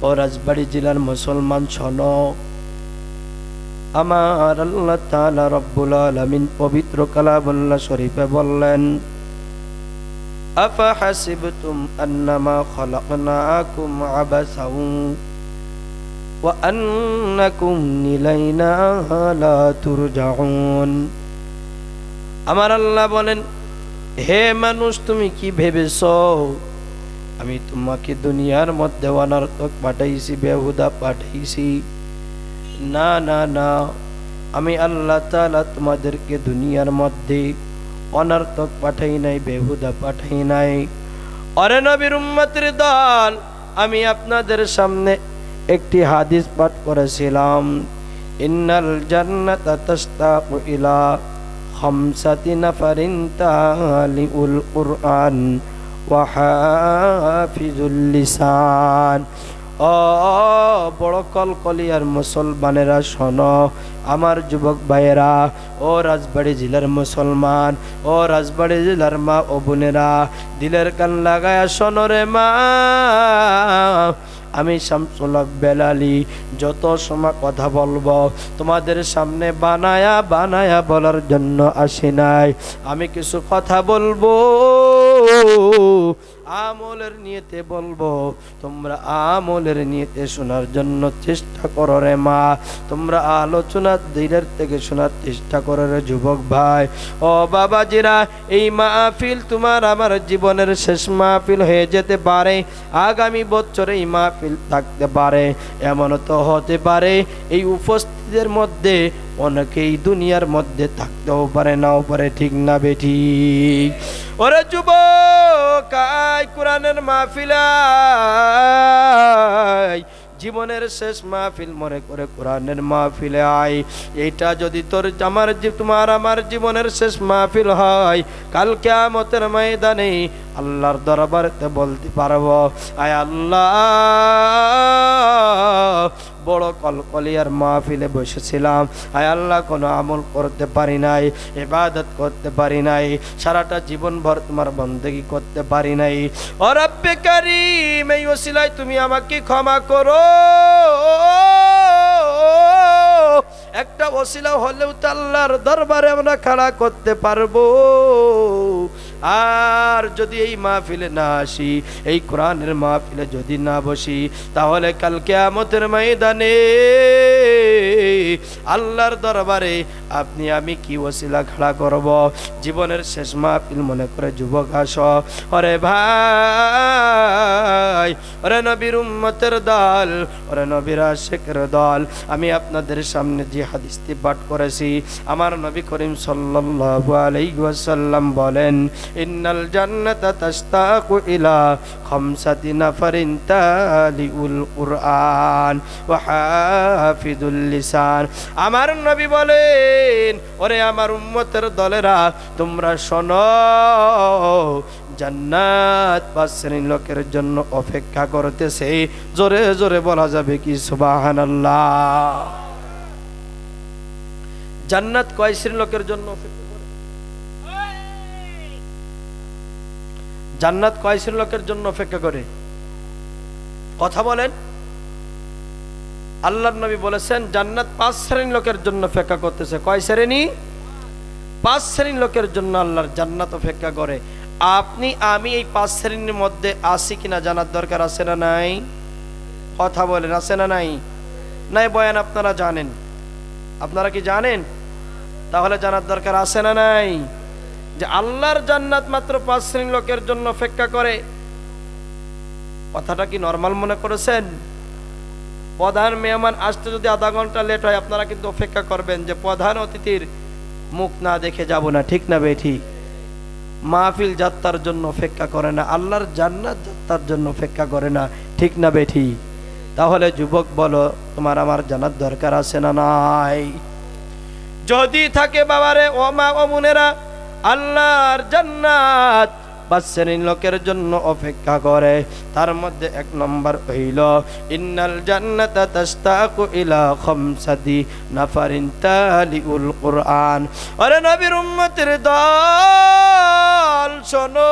ও রাজবাড়ী জেলার মুসলমান শোনো, আমার আল্লাহ তাআলা রব্বুল আলামিন পবিত্র কালামুল্লাহ শরীফে বললেন, আফাহাসিবতুম আন্নামা খলাকনাকুম আবাসাও ওয়া আন্নাকুম ইলাইনা লা তুরজাউন। আমার আল্লাহ বলেন, হে মানুষ, তুমি কি ভেবেছো আমি তোমাকে দুনিয়ার মধ্যে অনর্থক পাঠাইছি, বেহুদা পাঠাইছি? না না না, আমি আল্লাহ তাআলা তোমাদেরকে দুনিয়ার মধ্যে অনর্থক পাঠাই নাই, বেহুদা পাঠাই নাই। অরে নবীর উম্মতের দল, আমি আপনাদের সামনে একটি হাদিস পাঠ করেছিলাম, ইন্নাল জান্নাতা তাশতাকু ইলা খামসাতি নাফারিন তালিউল কুরআন ওয়া হাফিজুল লিসান। ও বড় কলকলিয়ার মুসলমানেরা শোনো, আমার যুবক ভাইয়েরা, ও রাজবাড়ী জেলার মুসলমান, ও রাজবাড়ী জেলার মা ও বোনেরা, দিলের কান লাগায়া শোনো রে মা, আমি শামসুল হক বেলালী যত সময় কথা বলবো তোমাদের সামনে বানায়া বানায়া বলার জন্য আসি নাই। আমি কিছু কথা বলবো, আমলের নিয়তে বলবো, তোমরা আমলের নিয়তে শোনার জন্য চেষ্টা করো রে মা। তোমরা আলোচনা দিলের থেকে শোনার চেষ্টা করো রে যুবক ভাই। ও বাবাজিরা, এই মাহফিল তোমার আমার জীবনের শেষ মাহফিল হয়ে যেতে পারে, আগামী বছরে এই মাহফিল থাকতে পারে, এমন তো হতে পারে এই উপস্থিতির মধ্যে অনেকেই দুনিয়ার মধ্যে থাকতেও পারে, নাও পারে, ঠিক না বেঠিক? ওরে যুবক, আয় কোরআনের মাহফিলায়, জীবনের শেষ মাহফিল মনে করে কোরআনের মাহফিলে আয়। এইটা যদি তোর আমার তোমার আমার জীবনের শেষ মাহফিল হয়, কাল কিয়ামতের ময়দানে আল্লাহর দরবারেতে বলতে পারবো, আয় আল্লাহ, বড় কলকলিয়ার মাহফিলে বসেছিলাম, আয় আল্লাহ, কোনো আমল করতে পারি নাই, ইবাদত করতে পারি নাই, সারাটা জীবন ভর তোমার বন্দেগী করতে পারি নাই। ও রব্বে কারীম, এই ওসিলায় তুমি আমাকে ক্ষমা করো। একটা ওসিলা হলেও তো আল্লাহর দরবারে আমরা খাড়া করতে পারবো। আর যদি এই মাহফিলে না আসি, এই কোরআনের মাহফিলে যদি না বসি, তাহলে কাল কিয়ামতের ময়দানে আল্লাহর দরবারে আপনি আমি কি ওসিলা খাড়া করব? জীবনের শেষ মাহফিল মনে করে যুবক আসো। ওরে ভাই, ওরে নবীর উম্মতের দল, ওরে নবীর আশিকের দল, আমি আপনাদের সামনে যে হাদিসটি পাঠ করেছি, আমার নবী করিম সাল্লাল্লাহু আলাইহি ওয়াসাল্লাম বলেন, ইন্নাল জান্নাতা তাশতাকু ইলা খামসাতি নাফারিন তালিউল কুরআন ওয়া হাফিজুল লিসান। আমার নবী বলেন, ওরে আমার উম্মতের দলেরা, তোমরা শোনো, জান্নাত 5 শ্রেণীর লোকের জন্য অপেক্ষা করতেছে। জোরে জোরে বলা যাবে কি সুবহানাল্লাহ? জান্নাত কয় শ্রেণীর লোকের জন্য অপেক্ষা করে? জান্নাত কয় শ্রেণীর লোকের জন্য অপেক্ষা করে? কথা বলেন। আল্লাহর নবী বলেছেন জান্নাত 5 শ্রেণীর লোকের জন্য অপেক্ষা করতেছে। কয় শ্রেণী? 5 শ্রেণীর লোকের জন্য আল্লাহর জান্নাত অপেক্ষা করে। আপনি আমি এই 5 শ্রেণীর মধ্যে আছি কিনা জানার দরকার আছে না নাই? কথা বলেন, আছে না নাই? নাই বয়ান আপনারা জানেন, আপনারা কি জানেন? তাহলে জানার দরকার আছে না নাই যে আল্লাহর জান্নাত মাত্র 5 শ্রেণীর লোকের জন্য অপেক্ষা করে? কথাটা কি নরমাল মনে করেছেন? প্রধান মেহমান আসতে যদি আধা ঘন্টা লেট হয়, আপনারা কিন্তু অপেক্ষা করবেন যে প্রধান অতিথির মুখ না দেখে যাব না, ঠিক না বেঠি? মাহফিল যাত্রার জন্য অপেক্ষা করে না, আল্লাহর জান্নাত যাত্রার জন্য অপেক্ষা করে না, ঠিক না বেঠি? তাহলে যুবক বলো, তোমার আমার জানার দরকার আছে না নাই? যদি থাকে বাবারে, ও মা ও বোনেরা, আল্লাহর জান্নাত পাঁচ শ্রেণীর লোকের জন্য অপেক্ষা করে। তার মধ্যে এক নম্বর হইল ইন্নাল জান্নাতা তাশতাকু ইলা খামসাতি নাফারিন তালিউল কুরআন। আরে নবীর উম্মতের দল শোনো,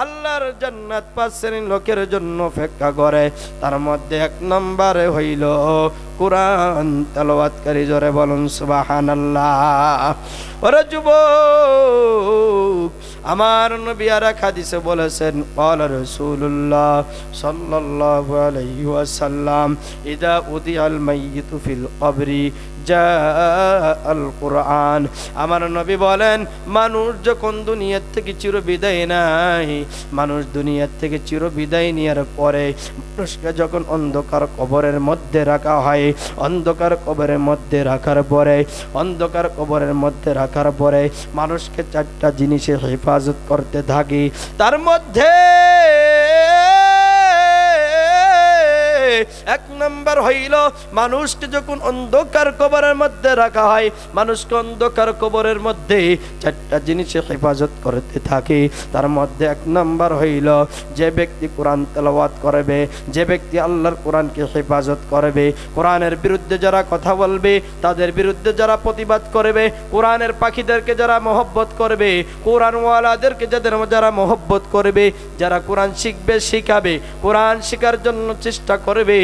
আল্লাহর জান্নাত পাঁচ শ্রেণীর লোকের জন্য অপেক্ষা করে। তার মধ্যে এক নম্বরে হইল কুরআন তেলাওয়াতকারী। জোরে বলুন সুবহানাল্লাহ। ওরে যুবক, আমার নবী আর এক হাদিসে বলেছেন ক্বালা রাসূলুল্লাহ সাল্লাল্লাহু আলাইহি ওয়াসাল্লাম ইযা উদিয়াল মাইয়িতু ফিল কবরি জাআল কুরআন। আমার নবী বলেন, মানুষ যখন দুনিয়ার থেকে চির বিদায় নেয়, মানুষ দুনিয়ার থেকে চির বিদায় নেওয়ার পরে মানুষকে যখন অন্ধকার কবরের মধ্যে রাখা হয়, অন্ধকার কবরের মধ্যে রাখার পরে, অন্ধকার কবরের মধ্যে রাখার পরে মানুষকে চারটা জিনিসে হেফাজত করতে থাকি। তার মধ্যে এক নম্বর হইল মানুষকে যখন অন্ধকার কবরের মধ্যে রাখা হয়, মানুষকে অন্ধকার কবরের মধ্যে চারটা জিনিসে হেফাজত করতে থাকে। তার মধ্যে এক নম্বর হইল যে ব্যক্তি কোরআন তেলাওয়াত করবে, যে ব্যক্তি আল্লাহর কোরআনকে হেফাজত করবে, কোরআনের বিরুদ্ধে যারা কথা বলবে, তাদের বিরুদ্ধে যারা প্রতিবাদ করবে, কোরআনের পাখিদেরকে যারা মহব্বত করবে, কোরআনওয়ালাদেরকে যারা মহব্বত করবে, যারা কোরআন শিখবে, শিখাবে, কোরআন শেখার জন্য চেষ্টা করবে,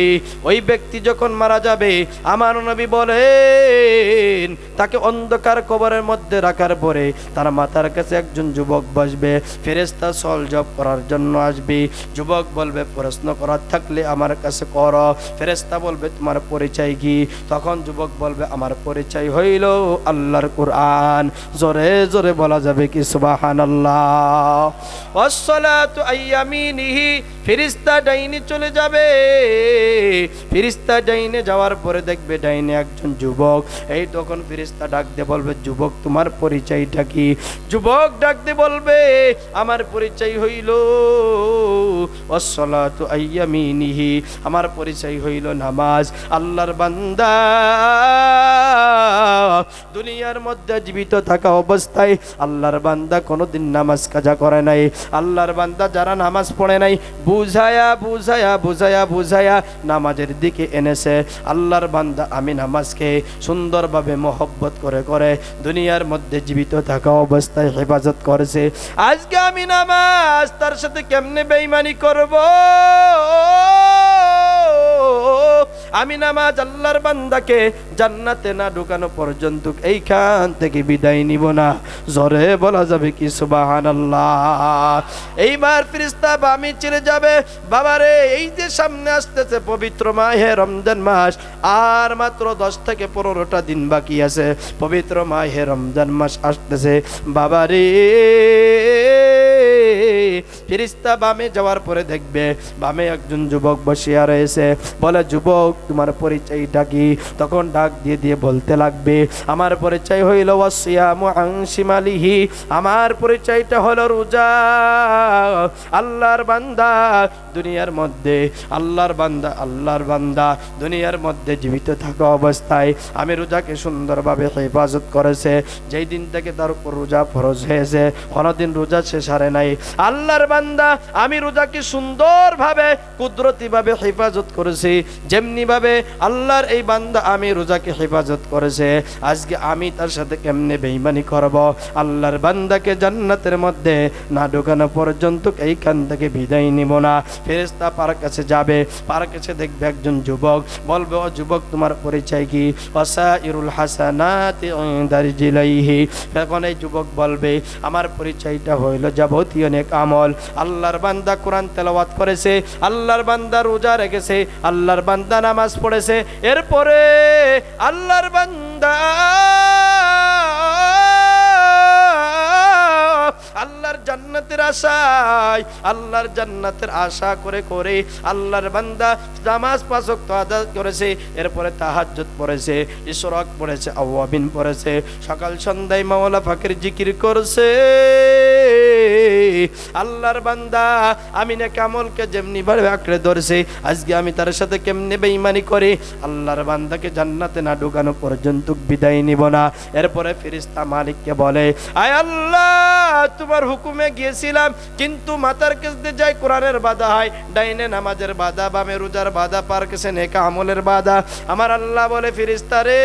ওই ব্যক্তি যখন মারা যাবে, আমার নবী বলেন তাকে অন্ধকার কবরের মধ্যে রাখার পরে তার মাথার কাছে একজন যুবক বসবে, ফেরেশতা সল জব করার জন্য আসবে। যুবক বলবে প্রশ্ন করার থাকলে আমার কাছে করো। ফেরেশতা বলবে তোমার পরিচয় কি? তখন যুবক বলবে আমার পরিচয় হইল আল্লাহর কোরআন। জোরে জোরে বলা যাবে কি সুবহানাল্লাহ। ওয়াসসালাতু আইয়ামিনিহি, ফেরেশতা ডাইনে চলে যাবে। ফেরেশতা ডাইনে যাওয়ার পরে দেখবে ডাইনে একজন যুবক। এই তখন ফেরেশতা ডাক দিয়ে বলবে যুবক তোমার পরিচয়টা কি? যুবক ডাক দিয়ে বলবে আমার পরিচয় হইল ওয়াসসালাতু আইয়ামিনিহি, আমার পরিচয় হইল নামাজ। আল্লাহর বান্দা দুনিয়ার মধ্যে জীবিত থাকা অবস্থায় আল্লাহর বান্দা কোনোদিন নামাজ কাজা করে নাই। আল্লাহর বান্দা যারা নামাজ পড়ে নাই বুঝায়া বুঝায়া বুঝায়া বুঝায়া নামাজের দিকে এনেছে। আল্লাহর বান্দা আমি নামাজকে সুন্দরভাবে মহব্বত করে করে দুনিয়ার মধ্যে জীবিত থাকা অবস্থায় হেফাজত করেছে। আজকে আমি নামাজ তার সাথে কেমনে বেঈমানি করব? আমি নামাজ আল্লাহর বান্দাকে জান্নাতে না ঢুকানো পর্যন্ত এইখান থেকে বিদায় নিব না। জোরে বলা যাবে কি সুবহানাল্লাহ। এইবার ফেরেশতা বামে চলে যাবে। বাবারে এই যে সামনে আসতেছে পবিত্র মাহে রমজান মাস, আর মাত্র 10 থেকে 15টা দিন বাকি আছে। পবিত্র মাহে রমজান মাস আসতেছে। বাবারে ফেরেশতা বামে যাওয়ার পরে দেখবে বামে একজন যুবক বসিয়া রয়েছে। বলে যুবক তোমার পরিচয়টা কি? তখন ডাক দিয়ে দিয়ে বলতে লাগবে আমার পরিচয় হইল ওয়াসিয়ামু আন শিমালিহি, আমার পরিচয়টা হলো রোজা। আল্লাহর বান্দা দুনিয়ার মধ্যে, আল্লাহর বান্দা, আল্লাহর বান্দা দুনিয়ার মধ্যে জীবিত থাকা অবস্থায় আমি রোজাকে সুন্দরভাবে হেফাজত করেছে। যেই দিন থেকে তার উপর রোজা ফরজ হয়েছে কোনোদিন রোজা শেষ হারে নাই। আল্লাহর বান্দা আমি রোজাকে সুন্দরভাবে কুদরতিভাবে হেফাজত করেছি। যেমনি ভাবে আল্লাহর এই বান্দা আমি রোজাকে হেফাজত করেছে, আজকে আমি তার সাথে কেমনে বেঈমানি করব? আল্লাহর বান্দাকে জান্নাতের মধ্যে না ঢোকানো পর্যন্ত এইখান থেকে বিদায় নিব না। ফেরেশতা পার কাছে যাবে, পার কাছে দেখবে একজন যুবক। বলবে ও যুবক তোমার পরিচয় কি? ওয়াসাইরুল হাসানাতি ইনদা রিজলাইহি। তখন এই যুবক বলবে আমার পরিচয়টা হইল যাবতীয় নেক আমল। আল্লাহর বান্দা কোরআন তেলাওয়াত করেছে, আল্লাহর বান্দা রোজা রেখেছে, আল্লাহর বান্দা নামাজ পড়েছে, এরপরে আল্লাহর বান্দা আল্লাহর জান্নাতের আশায়, আল্লাহর জান্নাতের আশা করে করে আল্লাহর বান্দা নামাজ 5 ওয়াক্ত আদায় করেছে, এরপরে তাহাজ্জুদ পড়েছে, ইশরাক পড়েছে, আওয়াবিন পড়েছে, সকাল সন্ধ্যায় মাওলা পাকের জিকির করেছে। আল্লাহর বান্দা আমি নেক আমলকে যেমনি ভাবে আঁকড়ে ধরছে, আজকে আমি তার সাথে কেমনে বেঈমানি করি? আল্লাহর বান্দাকে জান্নাতে না ঢোকানো পর্যন্ত বিদায় নিব না। এরপরে ফেরেশতা মালিককে বলে আয় আল্লাহ তোমার হুকুমে গিয়েছিলাম, কিন্তু মাথার কাছে যাই কোরআনের বাধা হয়, ডাইনে নামাজের বাধা, বামে রোজার বাধা, পার কাছে নেকা আমলের বাধা। আমার আল্লাহ বলে ফেরেশতা রে,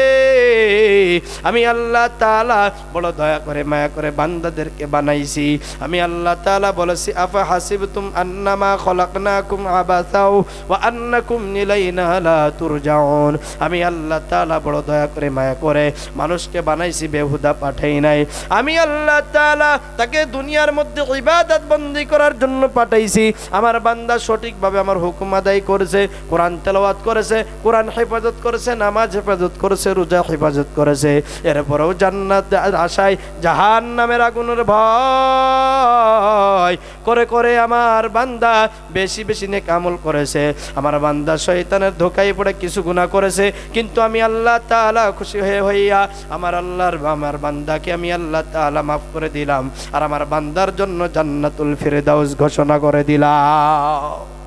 আমি আল্লাহ তাআলা বড় দয়া করে মায়া করে বান্দাদেরকে বানাইছি। আমি আল্লাহ তাআলা বলেছি আফা হাসিবতুম আন্নামা খলাকনাকুম আবাসাও ওয়া আন্নাকুম ইলাইনা লা তুরজাউন। আমি আল্লাহ তাআলা বড় দয়া করে মায়া করে মানুষকে বানাইছি, বেহুদা পাঠাই নাই। আমি আল্লাহ তাআলা তাকে দুনিয়ার মধ্যে ইবাদত বন্দি করার জন্য পাঠাইছি। আমার বান্দা সঠিকভাবে আমার হুকুম আদায় করেছে, কোরআন তেলাওয়াত করেছে, কোরআন হেফাজত করেছে, নামাজ হেফাজত করেছে, রোজা হেফাজত করেছে, এরপরেও জান্নাত আশায় জাহান্নামের আগুনের ভয় করে করে আমার বান্দা বেশি বেশি নেক আমল করেছে। আমার বান্দা শয়তানের ধোঁকায় পড়ে কিছু গুনাহ করেছে, কিন্তু আমি আল্লাহ তাআলা খুশি হইয়া আমার বান্দাকে আমি আল্লাহ তাআলা মাফ করে দিলাম, আর আমার বান্দার জন্য জান্নাতুল ফিরদাউস ঘোষণা করে দিলাম।